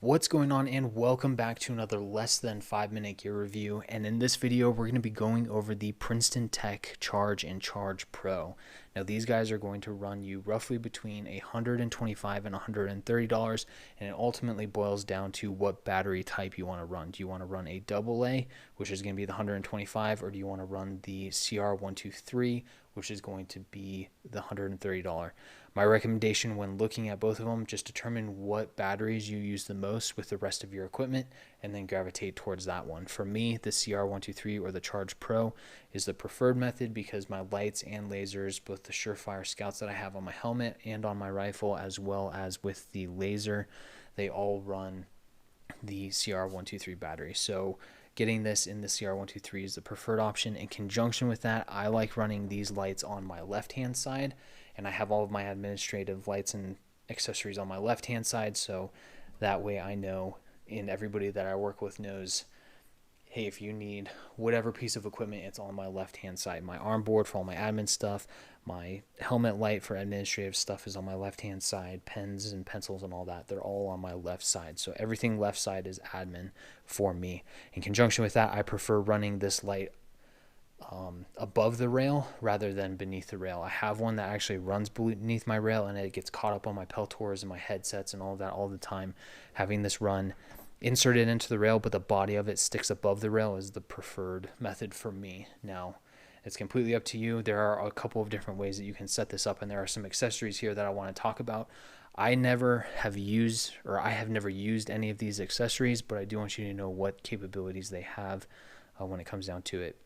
What's going on, and welcome back to another less than 5 minute gear review. And in this video we're going to be going over the Princeton Tech Charge and Charge Pro. Now these guys are going to run you roughly between $125 and $130, and it ultimately boils down to what battery type you want to run. Do you want to run a AA, which is going to be the 125, or do you want to run the CR123, which is going to be the $130? My recommendation when looking at both of them, just determine what batteries you use the most with the rest of your equipment and then gravitate towards that one. For me, the CR123 or the Charge Pro is the preferred method because my lights and lasers, both the Surefire Scouts that I have on my helmet and on my rifle, as well as with the laser, they all run the CR123 battery. So getting this in the CR123 is the preferred option. In conjunction with that, I like running these lights on my left hand side, and I have all of my administrative lights and accessories on my left hand side, so that way I know, and everybody that I work with knows, hey, if you need whatever piece of equipment, it's on my left hand side. My arm board for all my admin stuff, my helmet light for administrative stuff is on my left hand side, pens and pencils and all that, they're all on my left side. So everything left side is admin for me. In conjunction with that, I prefer running this light above the rail rather than beneath the rail. I have one that actually runs beneath my rail, and it gets caught up on my Peltors and my headsets and all of that all the time. Having this run inserted into the rail, but the body of it sticks above the rail, is the preferred method for me. Now, it's completely up to you. There are a couple of different ways that you can set this up, and there are some accessories here that I want to talk about. I have never used any of these accessories, but I do want you to know what capabilities they have when it comes down to it.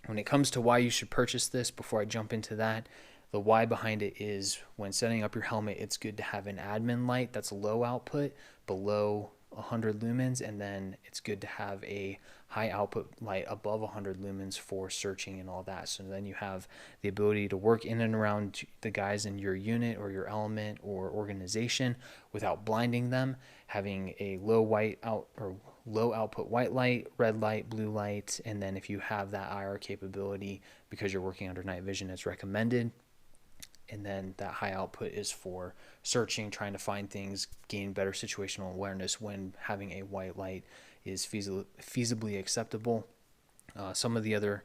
When it comes to why you should purchase this, before I jump into that, the why behind it is when setting up your helmet, it's good to have an admin light that's low output, below 100 lumens, and then it's good to have a high output light above 100 lumens for searching and all that. So then you have the ability to work in and around the guys in your unit or your element or organization without blinding them. Having a low output white light, red light, blue light, and then if you have that IR capability because you're working under night vision, it's recommended. And then that high output is for searching, trying to find things, gain better situational awareness when having a white light is feasibly acceptable. Some of the other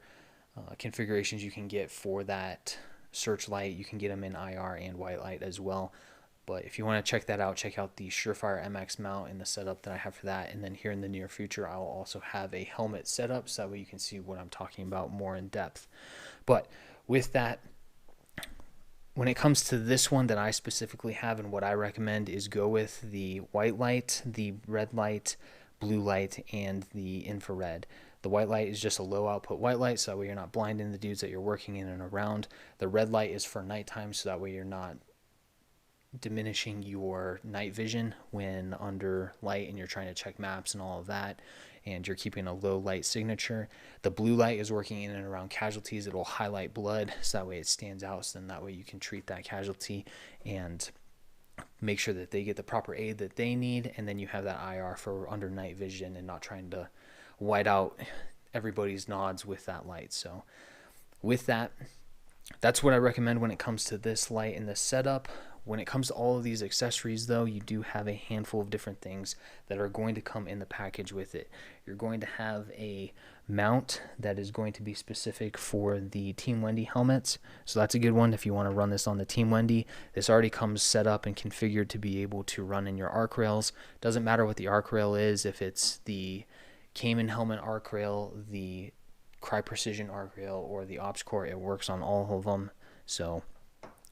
configurations you can get for that search light, you can get them in IR and white light as well. But if you want to check that out, check out the Surefire MX mount and the setup that I have for that. And then here in the near future, I will also have a helmet setup, so that way you can see what I'm talking about more in depth. But with that, when it comes to this one that I specifically have, and what I recommend is go with the white light, the red light, blue light, and the infrared. The white light is just a low output white light, so that way you're not blinding the dudes that you're working in and around. The red light is for nighttime, so that way you're not diminishing your night vision when under light and you're trying to check maps and all of that, and you're keeping a low light signature. The blue light is working in and around casualties. It'll highlight blood, so that way it stands out, so then that way you can treat that casualty and make sure that they get the proper aid that they need. And then you have that IR for under night vision and not trying to white out everybody's nods with that light. So with that, that's what I recommend when it comes to this light and this setup. When it comes to all of these accessories, though, you do have a handful of different things that are going to come in the package with it. You're going to have a mount that is going to be specific for the Team Wendy helmets. So that's a good one if you want to run this on the Team Wendy. This already comes set up and configured to be able to run in your arc rails. Doesn't matter what the arc rail is, if it's the Cayman helmet arc rail, the Cry Precision arc rail, or the Ops Core, it works on all of them. So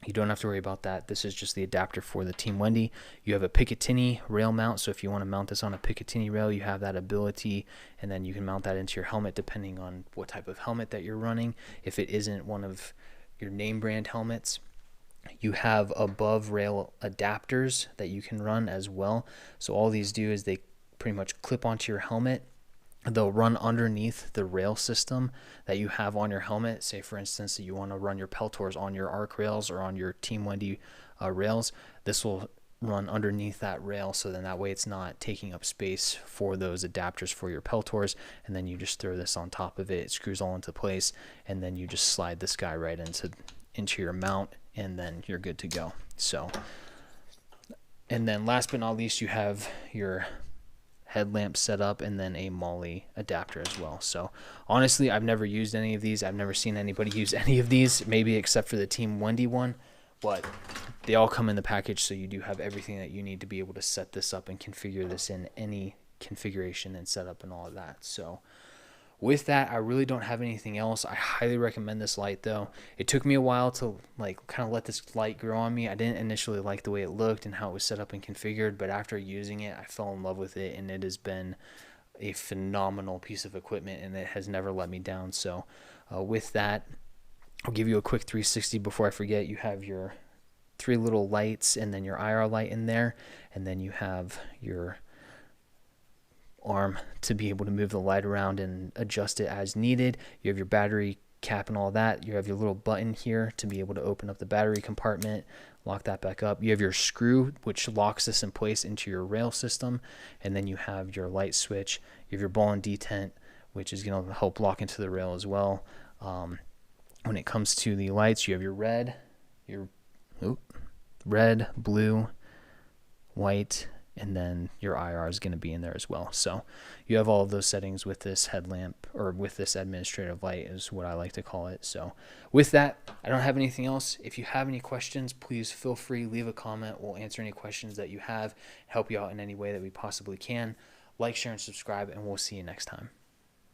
you don't have to worry about that. This is just the adapter for the Team Wendy. You have a Picatinny rail mount, so if you want to mount this on a Picatinny rail, you have that ability, and then you can mount that into your helmet depending on what type of helmet that you're running. If it isn't one of your name brand helmets, you have above rail adapters that you can run as well. So all these do is they pretty much clip onto your helmet. They'll run underneath the rail system that you have on your helmet. Say, for instance, that you want to run your Peltors on your arc rails or on your Team Wendy rails. This will run underneath that rail, so then that way it's not taking up space for those adapters for your Peltors. And then you just throw this on top of it. It screws all into place, and then you just slide this guy right into your mount, and then you're good to go. So, and then last but not least, you have your headlamp setup, and then a MOLLE adapter as well. So honestly, I've never used any of these. I've never seen anybody use any of these, maybe except for the Team Wendy one, but they all come in the package, so you do have everything that you need to be able to set this up and configure this in any configuration and setup and all of that. So with that, I really don't have anything else. I highly recommend this light though. It took me a while to like kind of let this light grow on me. I didn't initially like the way it looked and how it was set up and configured, but after using it, I fell in love with it, and it has been a phenomenal piece of equipment, and it has never let me down. So with that, I'll give you a quick 360 before I forget. You have your 3 little lights and then your IR light in there, and then you have your arm to be able to move the light around and adjust it as needed. You have your battery cap and all that. You have your little button here to be able to open up the battery compartment, lock that back up. You have your screw, which locks this in place into your rail system, and then you have your light switch. You have your ball and detent, which is going to help lock into the rail as well. When it comes to the lights, you have your red, blue, white, and then your IR is going to be in there as well. So you have all of those settings with this headlamp, or with this administrative light is what I like to call it. So with that, I don't have anything else. If you have any questions, please feel free, leave a comment. We'll answer any questions that you have, help you out in any way that we possibly can. Like, share, and subscribe, and we'll see you next time.